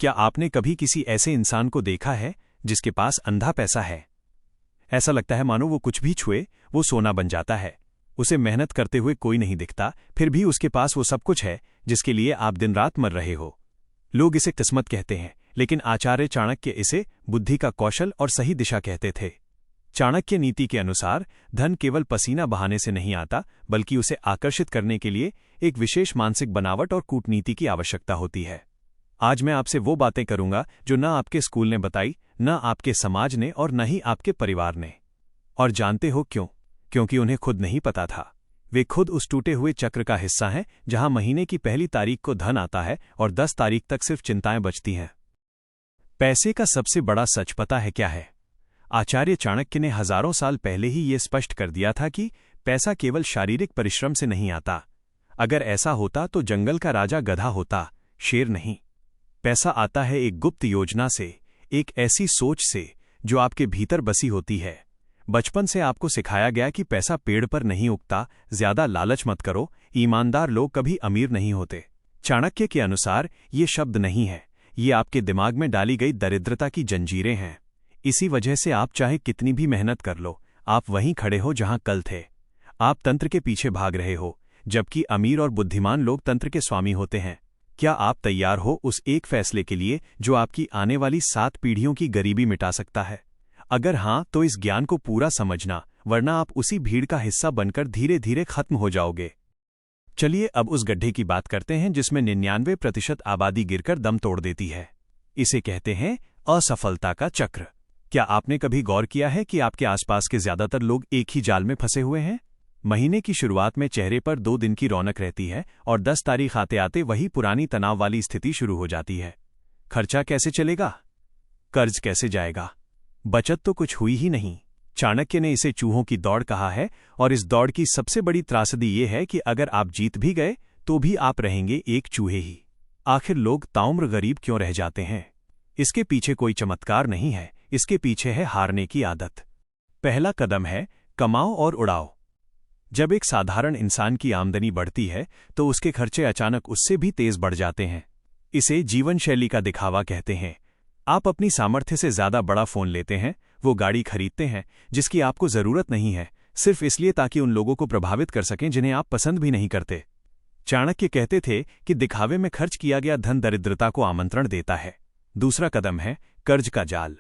क्या आपने कभी किसी ऐसे इंसान को देखा है जिसके पास अंधा पैसा है? ऐसा लगता है मानो वो कुछ भी छुए वो सोना बन जाता है। उसे मेहनत करते हुए कोई नहीं दिखता, फिर भी उसके पास वो सब कुछ है जिसके लिए आप दिन रात मर रहे हो। लोग इसे किस्मत कहते हैं, लेकिन आचार्य चाणक्य इसे बुद्धि का कौशल और सही दिशा कहते थे। चाणक्य नीति के अनुसार धन केवल पसीना बहाने से नहीं आता, बल्कि उसे आकर्षित करने के लिए एक विशेष मानसिक बनावट और कूटनीति की आवश्यकता होती है। आज मैं आपसे वो बातें करूंगा जो न आपके स्कूल ने बताई, न आपके समाज ने और न ही आपके परिवार ने। और जानते हो क्यों? क्योंकि उन्हें खुद नहीं पता था। वे खुद उस टूटे हुए चक्र का हिस्सा हैं जहां महीने की पहली तारीख को धन आता है और 10 तारीख तक सिर्फ चिंताएं बचती हैं। पैसे का सबसे बड़ा सच पता है क्या है? आचार्य चाणक्य ने हजारों साल पहले ही ये स्पष्ट कर दिया था कि पैसा केवल शारीरिक परिश्रम से नहीं आता। अगर ऐसा होता तो जंगल का राजा गधा होता, शेर नहीं। पैसा आता है एक गुप्त योजना से, एक ऐसी सोच से जो आपके भीतर बसी होती है। बचपन से आपको सिखाया गया कि पैसा पेड़ पर नहीं उगता, ज्यादा लालच मत करो, ईमानदार लोग कभी अमीर नहीं होते। चाणक्य के अनुसार ये शब्द नहीं है, ये आपके दिमाग में डाली गई दरिद्रता की जंजीरें हैं। इसी वजह से आप चाहे कितनी भी मेहनत कर लो, आप वहीं खड़े हो जहां कल थे। आप तंत्र के पीछे भाग रहे हो, जबकि अमीर और बुद्धिमान लोग तंत्र के स्वामी होते हैं। क्या आप तैयार हो उस एक फैसले के लिए जो आपकी आने वाली 7 पीढ़ियों की गरीबी मिटा सकता है? अगर हां, तो इस ज्ञान को पूरा समझना, वरना आप उसी भीड़ का हिस्सा बनकर धीरे धीरे खत्म हो जाओगे। चलिए अब उस गड्ढे की बात करते हैं जिसमें 99% आबादी गिरकर दम तोड़ देती है। इसे कहते हैं असफलता का चक्र। क्या आपने कभी गौर किया है कि आपके आसपास के ज्यादातर लोग एक ही जाल में फंसे हुए हैं? महीने की शुरुआत में चेहरे पर 2 दिन की रौनक रहती है और 10 तारीख आते आते वही पुरानी तनाव वाली स्थिति शुरू हो जाती है। खर्चा कैसे चलेगा? कर्ज कैसे जाएगा? बचत तो कुछ हुई ही नहीं। चाणक्य ने इसे चूहों की दौड़ कहा है, और इस दौड़ की सबसे बड़ी त्रासदी ये है कि अगर आप जीत भी गए तो भी आप रहेंगे एक चूहे ही। आखिर लोग ताउम्र गरीब क्यों रह जाते हैं? इसके पीछे कोई चमत्कार नहीं है, इसके पीछे है हारने की आदत। पहला कदम है कमाओ और उड़ाओ। जब एक साधारण इंसान की आमदनी बढ़ती है तो उसके खर्चे अचानक उससे भी तेज बढ़ जाते हैं। इसे जीवन शैली का दिखावा कहते हैं। आप अपनी सामर्थ्य से ज्यादा बड़ा फोन लेते हैं, वो गाड़ी खरीदते हैं जिसकी आपको जरूरत नहीं है, सिर्फ इसलिए ताकि उन लोगों को प्रभावित कर सकें जिन्हें आप पसंद भी नहीं करते। चाणक्य कहते थे कि दिखावे में खर्च किया गया धन दरिद्रता को आमंत्रण देता है। दूसरा कदम है कर्ज का जाल।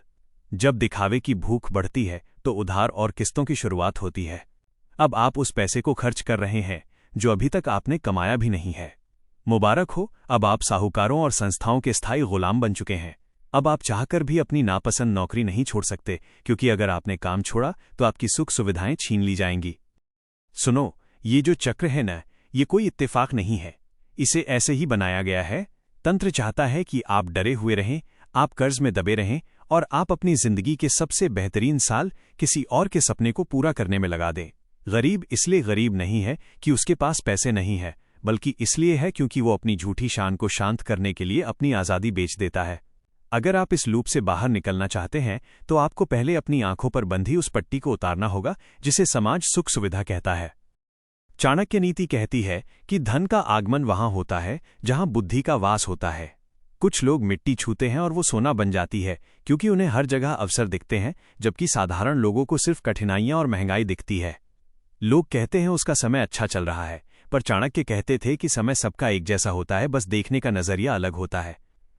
जब दिखावे की भूख बढ़ती है तो उधार और किस्तों की शुरुआत होती है। अब आप उस पैसे को खर्च कर रहे हैं जो अभी तक आपने कमाया भी नहीं है। मुबारक हो, अब आप साहूकारों और संस्थाओं के स्थायी गुलाम बन चुके हैं। अब आप चाहकर भी अपनी नापसंद नौकरी नहीं छोड़ सकते, क्योंकि अगर आपने काम छोड़ा तो आपकी सुख सुविधाएं छीन ली जाएंगी। सुनो, ये जो चक्र है न, ये कोई इत्तेफाक नहीं है। इसे ऐसे ही बनाया गया है। तंत्र चाहता है कि आप डरे हुए रहें, आप कर्ज में दबे रहें और आप अपनी जिंदगी के सबसे बेहतरीन साल किसी और के सपने को पूरा करने में लगा दें। गरीब इसलिए गरीब नहीं है कि उसके पास पैसे नहीं है, बल्कि इसलिए है क्योंकि वो अपनी झूठी शान को शांत करने के लिए अपनी आज़ादी बेच देता है। अगर आप इस लूप से बाहर निकलना चाहते हैं तो आपको पहले अपनी आंखों पर बंधी उस पट्टी को उतारना होगा जिसे समाज सुख सुविधा कहता है। चाणक्य नीति कहती है कि धन का आगमन वहां होता है जहां बुद्धि का वास होता है। कुछ लोग मिट्टी छूते हैं और वो सोना बन जाती है, क्योंकि उन्हें हर जगह अवसर दिखते हैं, जबकि साधारण लोगों को सिर्फ कठिनाइयां और महंगाई दिखती है। लोग कहते हैं उसका समय अच्छा चल रहा है, पर चाणक्य कहते थे कि समय सबका एक जैसा होता है, बस देखने का नजरिया अलग होता है।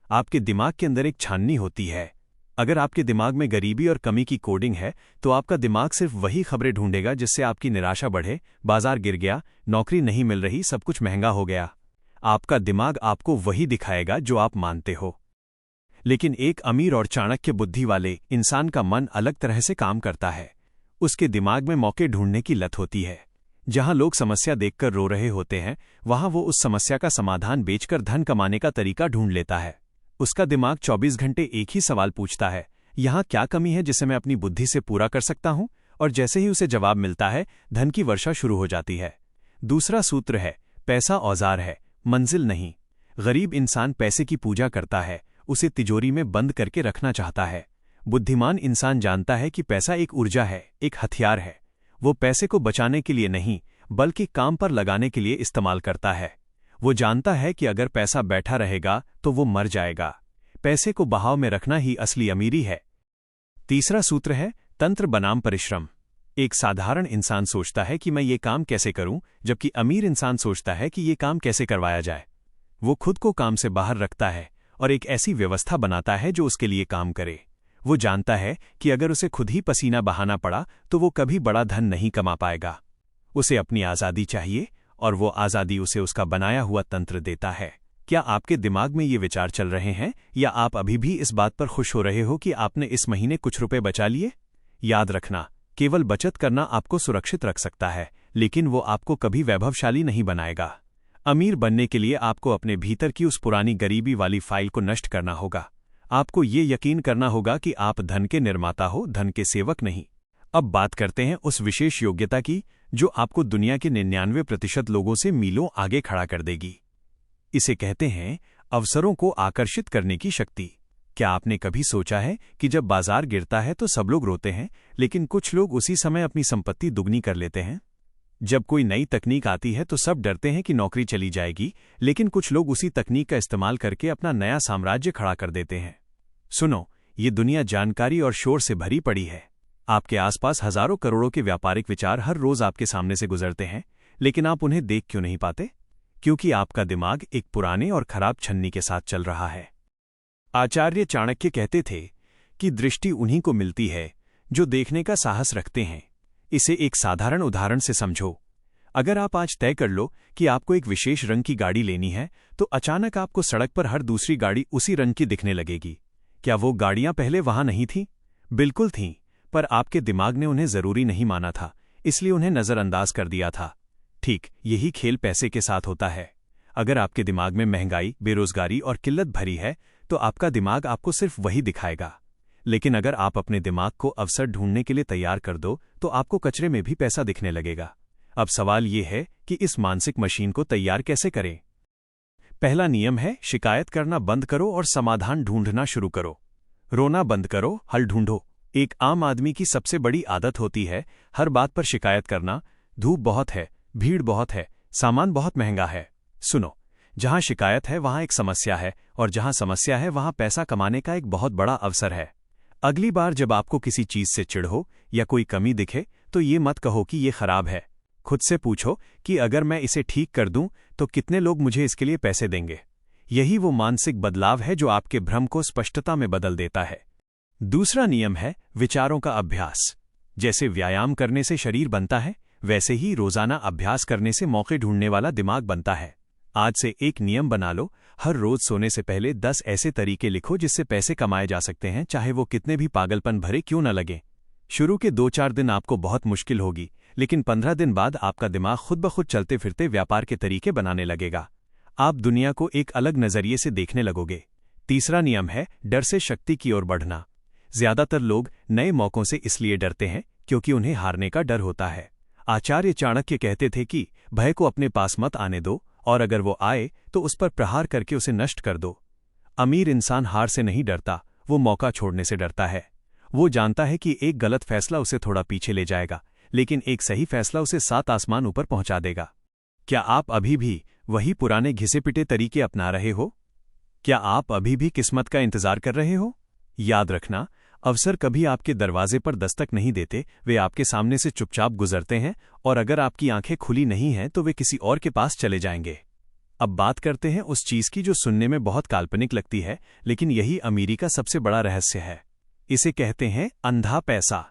आपके दिमाग के अंदर एक छाननी होती है। अगर आपके दिमाग में गरीबी और कमी की कोडिंग है तो आपका दिमाग सिर्फ वही खबरें ढूंढेगा जिससे आपकी निराशा बढ़े। बाजार गिर गया, नौकरी नहीं मिल रही, सब कुछ महंगा हो गया। आपका दिमाग आपको वही दिखाएगा जो आप मानते हो। लेकिन एक अमीर और चाणक्य बुद्धि वाले इंसान का मन अलग तरह से काम करता है। उसके दिमाग में मौके ढूंढने की लत होती है। जहां लोग समस्या देखकर रो रहे होते हैं, वहां वो उस समस्या का समाधान बेचकर धन कमाने का तरीका ढूंढ लेता है। उसका दिमाग 24 घंटे एक ही सवाल पूछता है, यहां क्या कमी है जिसे मैं अपनी बुद्धि से पूरा कर सकता हूं? और जैसे ही उसे जवाब मिलता है, धन की वर्षा शुरू हो जाती है। दूसरा सूत्र है, पैसा औजार है, मंजिल नहीं। गरीब इंसान पैसे की पूजा करता है, उसे तिजोरी में बंद करके रखना चाहता है। बुद्धिमान इंसान जानता है कि पैसा एक ऊर्जा है, एक हथियार है। वो पैसे को बचाने के लिए नहीं, बल्कि काम पर लगाने के लिए इस्तेमाल करता है। वो जानता है कि अगर पैसा बैठा रहेगा तो वो मर जाएगा। पैसे को बहाव में रखना ही असली अमीरी है। तीसरा सूत्र है तंत्र बनाम परिश्रम। एक साधारण इंसान सोचता है कि मैं ये काम कैसे करूं, जबकि अमीर इंसान सोचता है कि ये काम कैसे करवाया जाए। वो खुद को काम से बाहर रखता है और एक ऐसी व्यवस्था बनाता है जो उसके लिए काम करे। वो जानता है कि अगर उसे खुद ही पसीना बहाना पड़ा तो वो कभी बड़ा धन नहीं कमा पाएगा। उसे अपनी आज़ादी चाहिए और वो आज़ादी उसे उसका बनाया हुआ तंत्र देता है। क्या आपके दिमाग में ये विचार चल रहे हैं, या आप अभी भी इस बात पर खुश हो रहे हो कि आपने इस महीने कुछ रुपए बचा लिए? याद रखना, केवल बचत करना आपको सुरक्षित रख सकता है, लेकिन वो आपको कभी वैभवशाली नहीं बनाएगा। अमीर बनने के लिए आपको अपने भीतर की उस पुरानी गरीबी वाली फाइल को नष्ट करना होगा। आपको ये यकीन करना होगा कि आप धन के निर्माता हो, धन के सेवक नहीं। अब बात करते हैं उस विशेष योग्यता की जो आपको दुनिया के 99% लोगों से मीलों आगे खड़ा कर देगी। इसे कहते हैं अवसरों को आकर्षित करने की शक्ति। क्या आपने कभी सोचा है कि जब बाजार गिरता है तो सब लोग रोते हैं, लेकिन कुछ लोग उसी समय अपनी संपत्ति दुगनी कर लेते हैं? जब कोई नई तकनीक आती है तो सब डरते हैं कि नौकरी चली जाएगी, लेकिन कुछ लोग उसी तकनीक का इस्तेमाल करके अपना नया साम्राज्य खड़ा कर देते हैं। सुनो, ये दुनिया जानकारी और शोर से भरी पड़ी है। आपके आसपास हजारों करोड़ों के व्यापारिक विचार हर रोज आपके सामने से गुजरते हैं, लेकिन आप उन्हें देख क्यों नहीं पाते? क्योंकि आपका दिमाग एक पुराने और खराब छन्नी के साथ चल रहा है। आचार्य चाणक्य कहते थे कि दृष्टि उन्हीं को मिलती है जो देखने का साहस रखते हैं। इसे एक साधारण उदाहरण से समझो। अगर आप आज तय कर लो कि आपको एक विशेष रंग की गाड़ी लेनी है, तो अचानक आपको सड़क पर हर दूसरी गाड़ी उसी रंग की दिखने लगेगी। क्या वो गाड़ियां पहले वहां नहीं थीं? बिल्कुल थीं, पर आपके दिमाग ने उन्हें जरूरी नहीं माना था, इसलिए उन्हें नजरअंदाज कर दिया था। ठीक यही खेल पैसे के साथ होता है। अगर आपके दिमाग में महंगाई, बेरोजगारी और किल्लत भरी है, तो आपका दिमाग आपको सिर्फ वही दिखाएगा। लेकिन अगर आप अपने दिमाग को अवसर ढूंढने के लिए तैयार कर दो, तो आपको कचरे में भी पैसा दिखने लगेगा। अब सवाल ये है कि इस मानसिक मशीन को तैयार कैसे करें? पहला नियम है शिकायत करना बंद करो और समाधान ढूंढना शुरू करो। रोना बंद करो, हल ढूंढो। एक आम आदमी की सबसे बड़ी आदत होती है हर बात पर शिकायत करना। धूप बहुत है, भीड़ बहुत है, सामान बहुत महंगा है। सुनो, जहां शिकायत है वहां एक समस्या है, और जहां समस्या है वहां पैसा कमाने का एक बहुत बड़ा अवसर है। अगली बार जब आपको किसी चीज से चिढ़ हो या कोई कमी दिखे, तो ये मत कहो कि ये खराब है। खुद से पूछो कि अगर मैं इसे ठीक कर दूं तो कितने लोग मुझे इसके लिए पैसे देंगे। यही वो मानसिक बदलाव है जो आपके भ्रम को स्पष्टता में बदल देता है। दूसरा नियम है विचारों का अभ्यास। जैसे व्यायाम करने से शरीर बनता है, वैसे ही रोजाना अभ्यास करने से मौके ढूंढने वाला दिमाग बनता है। आज से एक नियम बना लो, हर रोज सोने से पहले 10 ऐसे तरीके लिखो जिससे पैसे कमाए जा सकते हैं, चाहे वो कितने भी पागलपन भरे क्यों न लगे। शुरू के 2-4 दिन आपको बहुत मुश्किल होगी, लेकिन 15 दिन बाद आपका दिमाग खुद ब खुद चलते फिरते व्यापार के तरीके बनाने लगेगा। आप दुनिया को एक अलग नजरिए से देखने लगोगे। तीसरा नियम है डर से शक्ति की ओर बढ़ना। ज्यादातर लोग नए मौकों से इसलिए डरते हैं क्योंकि उन्हें हारने का डर होता है। आचार्य चाणक्य कहते थे कि भय को अपने पास मत आने दो, और अगर वो आए तो उस पर प्रहार करके उसे नष्ट कर दो। अमीर इंसान हार से नहीं डरता, वो मौका छोड़ने से डरता है। वो जानता है कि एक गलत फैसला उसे थोड़ा पीछे ले जाएगा, लेकिन एक सही फैसला उसे 7 आसमान ऊपर पहुंचा देगा। क्या आप अभी भी वही पुराने घिसे पिटे तरीके अपना रहे हो? क्या आप अभी भी किस्मत का इंतजार कर रहे हो? याद रखना, अवसर कभी आपके दरवाजे पर दस्तक नहीं देते, वे आपके सामने से चुपचाप गुजरते हैं, और अगर आपकी आंखें खुली नहीं हैं तो वे किसी और के पास चले जाएंगे। अब बात करते हैं उस चीज की जो सुनने में बहुत काल्पनिक लगती है, लेकिन यही अमीरी का सबसे बड़ा रहस्य है। इसे कहते हैं अंधा पैसा।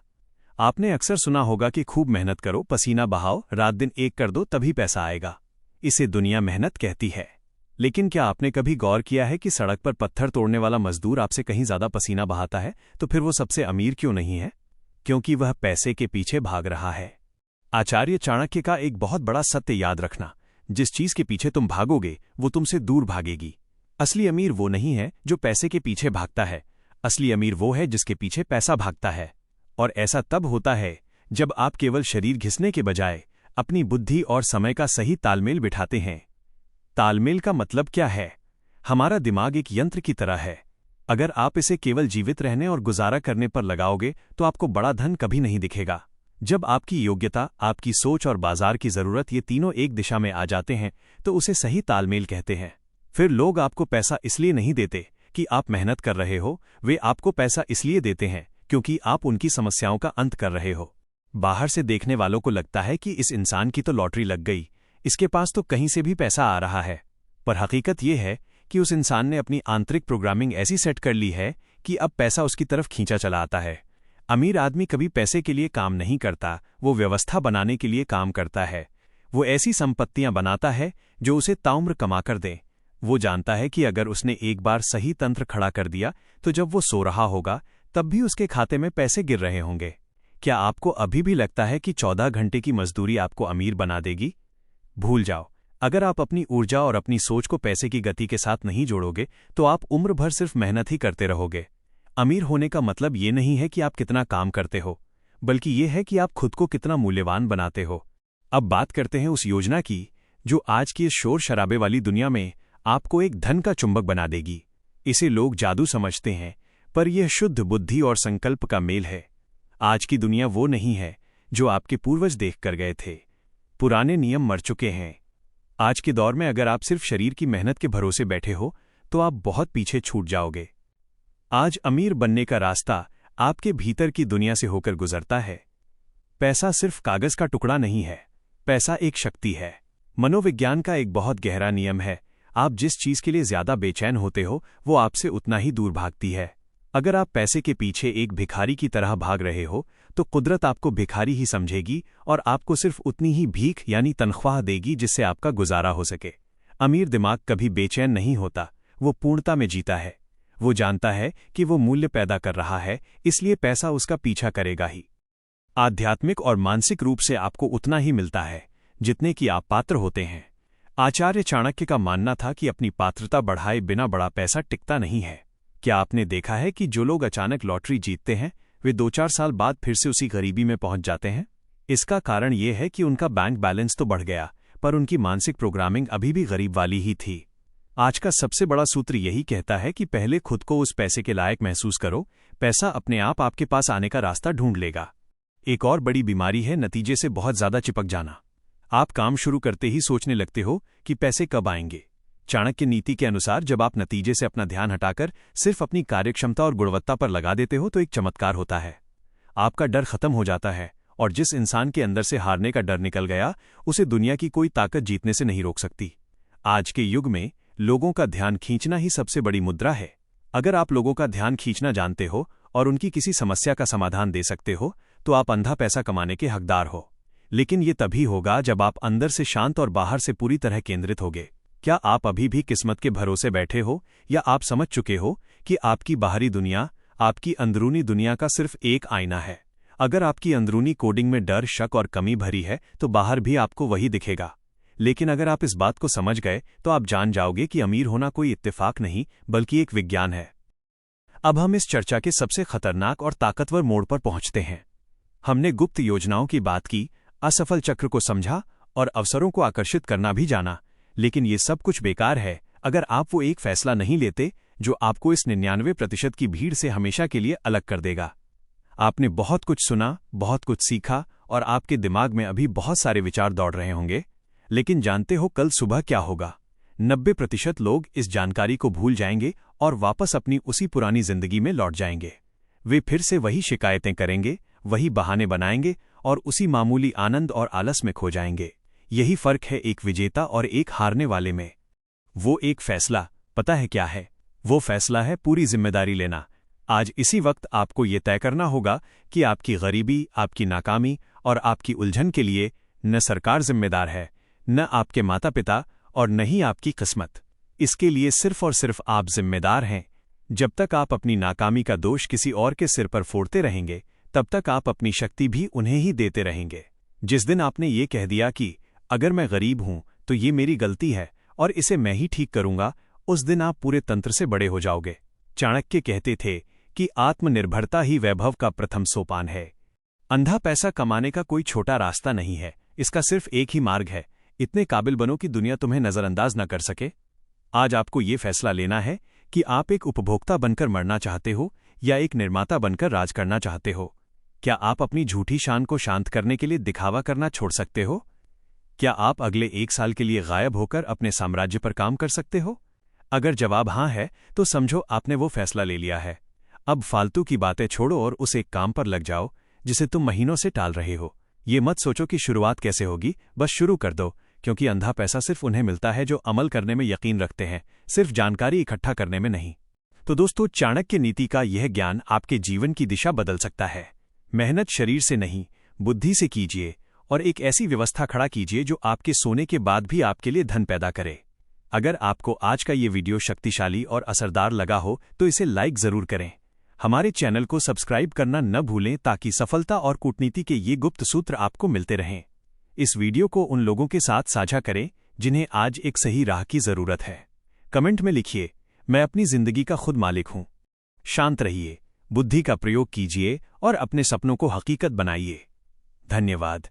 आपने अक्सर सुना होगा कि खूब मेहनत करो, पसीना बहाओ, रात दिन एक कर दो, तभी पैसा आएगा। इसे दुनिया मेहनत कहती है। लेकिन क्या आपने कभी गौर किया है कि सड़क पर पत्थर तोड़ने वाला मजदूर आपसे कहीं ज्यादा पसीना बहाता है, तो फिर वो सबसे अमीर क्यों नहीं है? क्योंकि वह पैसे के पीछे भाग रहा है। आचार्य चाणक्य का एक बहुत बड़ा सत्य याद रखना, जिस चीज के पीछे तुम भागोगे वो तुमसे दूर भागेगी। असली अमीर वो नहीं है जो पैसे के पीछे भागता है, असली अमीर वो है जिसके पीछे पैसा भागता है। और ऐसा तब होता है जब आप केवल शरीर घिसने के बजाय अपनी बुद्धि और समय का सही तालमेल बिठाते हैं। तालमेल का मतलब क्या है? हमारा दिमाग एक यंत्र की तरह है। अगर आप इसे केवल जीवित रहने और गुजारा करने पर लगाओगे तो आपको बड़ा धन कभी नहीं दिखेगा। जब आपकी योग्यता, आपकी सोच और बाजार की जरूरत ये तीनों एक दिशा में आ जाते हैं तो उसे सही तालमेल कहते हैं। फिर लोग आपको पैसा इसलिए नहीं देते कि आप मेहनत कर रहे हो, वे आपको पैसा इसलिए देते हैं क्योंकि आप उनकी समस्याओं का अंत कर रहे हो। बाहर से देखने वालों को लगता है कि इस इंसान की तो लॉटरी लग गई, इसके पास तो कहीं से भी पैसा आ रहा है। पर हकीकत यह है कि उस इंसान ने अपनी आंतरिक प्रोग्रामिंग ऐसी सेट कर ली है कि अब पैसा उसकी तरफ खींचा चला आता है। अमीर आदमी कभी पैसे के लिए काम नहीं करता, वो व्यवस्था बनाने के लिए काम करता है। वो ऐसी संपत्तियां बनाता है जो उसे ताउम्र कमाकर दें। वो जानता है कि अगर उसने एक बार सही तंत्र खड़ा कर दिया तो जब वो सो रहा होगा तब भी उसके खाते में पैसे गिर रहे होंगे। क्या आपको अभी भी लगता है कि 14 घंटे की मजदूरी आपको अमीर बना देगी? भूल जाओ। अगर आप अपनी ऊर्जा और अपनी सोच को पैसे की गति के साथ नहीं जोड़ोगे तो आप उम्र भर सिर्फ मेहनत ही करते रहोगे। अमीर होने का मतलब ये नहीं है कि आप कितना काम करते हो, बल्कि ये है कि आप खुद को कितना मूल्यवान बनाते हो। अब बात करते हैं उस योजना की जो आज की इस शोर शराबे वाली दुनिया में आपको एक धन का चुंबक बना देगी। इसे लोग जादू समझते हैं, पर यह शुद्ध बुद्धि और संकल्प का मेल है। आज की दुनिया वो नहीं है जो आपके पूर्वज देख कर गए थे। पुराने नियम मर चुके हैं। आज के दौर में अगर आप सिर्फ शरीर की मेहनत के भरोसे बैठे हो तो आप बहुत पीछे छूट जाओगे। आज अमीर बनने का रास्ता आपके भीतर की दुनिया से होकर गुजरता है। पैसा सिर्फ कागज का टुकड़ा नहीं है, पैसा एक शक्ति है। मनोविज्ञान का एक बहुत गहरा नियम है, आप जिस चीज के लिए ज्यादा बेचैन होते हो वो आपसे उतना ही दूर भागती है। अगर आप पैसे के पीछे एक भिखारी की तरह भाग रहे हो तो कुदरत आपको भिखारी ही समझेगी और आपको सिर्फ उतनी ही भीख यानी तनख्वाह देगी जिससे आपका गुजारा हो सके। अमीर दिमाग कभी बेचैन नहीं होता, वो पूर्णता में जीता है। वो जानता है कि वो मूल्य पैदा कर रहा है, इसलिए पैसा उसका पीछा करेगा ही। आध्यात्मिक और मानसिक रूप से आपको उतना ही मिलता है जितने की आप पात्र होते हैं। आचार्य चाणक्य का मानना था कि अपनी पात्रता बढ़ाए बिना बड़ा पैसा टिकता नहीं है। क्या आपने देखा है कि जो लोग अचानक लॉटरी जीतते हैं वे 2-4 साल बाद फिर से उसी गरीबी में पहुंच जाते हैं? इसका कारण ये है कि उनका बैंक बैलेंस तो बढ़ गया, पर उनकी मानसिक प्रोग्रामिंग अभी भी गरीब वाली ही थी। आज का सबसे बड़ा सूत्र यही कहता है कि पहले खुद को उस पैसे के लायक महसूस करो, पैसा अपने आप आपके पास आने का रास्ता ढूंढ लेगा। एक और बड़ी बीमारी है नतीजे से बहुत ज्यादा चिपक जाना। आप काम शुरू करते ही सोचने लगते हो कि पैसे कब आएंगे। चाणक्य नीति के अनुसार जब आप नतीजे से अपना ध्यान हटाकर सिर्फ अपनी कार्यक्षमता और गुणवत्ता पर लगा देते हो तो एक चमत्कार होता है। आपका डर खत्म हो जाता है और जिस इंसान के अंदर से हारने का डर निकल गया उसे दुनिया की कोई ताकत जीतने से नहीं रोक सकती। आज के युग में लोगों का ध्यान खींचना ही सबसे बड़ी मुद्रा है। अगर आप लोगों का ध्यान खींचना जानते हो और उनकी किसी समस्या का समाधान दे सकते हो तो आप अंधा पैसा कमाने के हकदार हो। लेकिन ये तभी होगा जब आप अंदर से शांत और बाहर से पूरी तरह केंद्रित होगे। क्या आप अभी भी किस्मत के भरोसे बैठे हो या आप समझ चुके हो कि आपकी बाहरी दुनिया आपकी अंदरूनी दुनिया का सिर्फ एक आईना है? अगर आपकी अंदरूनी कोडिंग में डर, शक और कमी भरी है तो बाहर भी आपको वही दिखेगा। लेकिन अगर आप इस बात को समझ गए तो आप जान जाओगे कि अमीर होना कोई इत्तेफाक नहीं बल्कि एक विज्ञान है। अब हम इस चर्चा के सबसे खतरनाक और ताकतवर मोड़ पर पहुंचते हैं। हमने गुप्त योजनाओं की बात की, असफल चक्र को समझा और अवसरों को आकर्षित करना भी जाना, लेकिन ये सब कुछ बेकार है अगर आप वो एक फैसला नहीं लेते जो आपको इस 99% की भीड़ से हमेशा के लिए अलग कर देगा। आपने बहुत कुछ सुना, बहुत कुछ सीखा और आपके दिमाग में अभी बहुत सारे विचार दौड़ रहे होंगे, लेकिन जानते हो कल सुबह क्या होगा? 90% लोग इस जानकारी को भूल जाएंगे और वापस अपनी उसी पुरानी जिंदगी में लौट जाएंगे। वे फिर से वही शिकायतें करेंगे, वही बहाने बनाएंगे और उसी मामूली आनंद और आलस में खो जाएंगे। यही फर्क है एक विजेता और एक हारने वाले में। वो एक फैसला पता है क्या है? वो फैसला है पूरी जिम्मेदारी लेना। आज इसी वक्त आपको ये तय करना होगा कि आपकी गरीबी, आपकी नाकामी और आपकी उलझन के लिए न सरकार जिम्मेदार है, न आपके माता पिता और न ही आपकी किस्मत। इसके लिए सिर्फ और सिर्फ आप जिम्मेदार हैं। जब तक आप अपनी नाकामी का दोष किसी और के सिर पर फोड़ते रहेंगे तब तक आप अपनी शक्ति भी उन्हें ही देते रहेंगे। जिस दिन आपने ये कह दिया कि अगर मैं गरीब हूं तो ये मेरी गलती है और इसे मैं ही ठीक करूंगा, उस दिन आप पूरे तंत्र से बड़े हो जाओगे। चाणक्य कहते थे कि आत्मनिर्भरता ही वैभव का प्रथम सोपान है। अंधा पैसा कमाने का कोई छोटा रास्ता नहीं है, इसका सिर्फ एक ही मार्ग है, इतने काबिल बनो कि दुनिया तुम्हें नजरअंदाज न कर सके। आज आपको ये फैसला लेना है कि आप एक उपभोक्ता बनकर मरना चाहते हो या एक निर्माता बनकर राज करना चाहते हो। क्या आप अपनी झूठी शान को शांत करने के लिए दिखावा करना छोड़ सकते हो? क्या आप अगले 1 साल के लिए गायब होकर अपने साम्राज्य पर काम कर सकते हो? अगर जवाब हाँ है तो समझो आपने वो फैसला ले लिया है। अब फालतू की बातें छोड़ो और उस एक काम पर लग जाओ जिसे तुम महीनों से टाल रहे हो। ये मत सोचो कि शुरुआत कैसे होगी, बस शुरू कर दो, क्योंकि अंधा पैसा सिर्फ उन्हें मिलता है जो अमल करने में यकीन रखते हैं, सिर्फ जानकारी इकट्ठा करने में नहीं। तो दोस्तों, चाणक्य नीति का यह ज्ञान आपके जीवन की दिशा बदल सकता है। मेहनत शरीर से नहीं, बुद्धि से कीजिए और एक ऐसी व्यवस्था खड़ा कीजिए जो आपके सोने के बाद भी आपके लिए धन पैदा करे। अगर आपको आज का ये वीडियो शक्तिशाली और असरदार लगा हो तो इसे लाइक जरूर करें। हमारे चैनल को सब्सक्राइब करना न भूलें ताकि सफलता और कूटनीति के ये गुप्त सूत्र आपको मिलते रहें। इस वीडियो को उन लोगों के साथ साझा करें जिन्हें आज एक सही राह की जरूरत है। कमेंट में लिखिए, मैं अपनी जिंदगी का खुद मालिक हूं। शांत रहिए, बुद्धि का प्रयोग कीजिए और अपने सपनों को हकीकत बनाइए। धन्यवाद।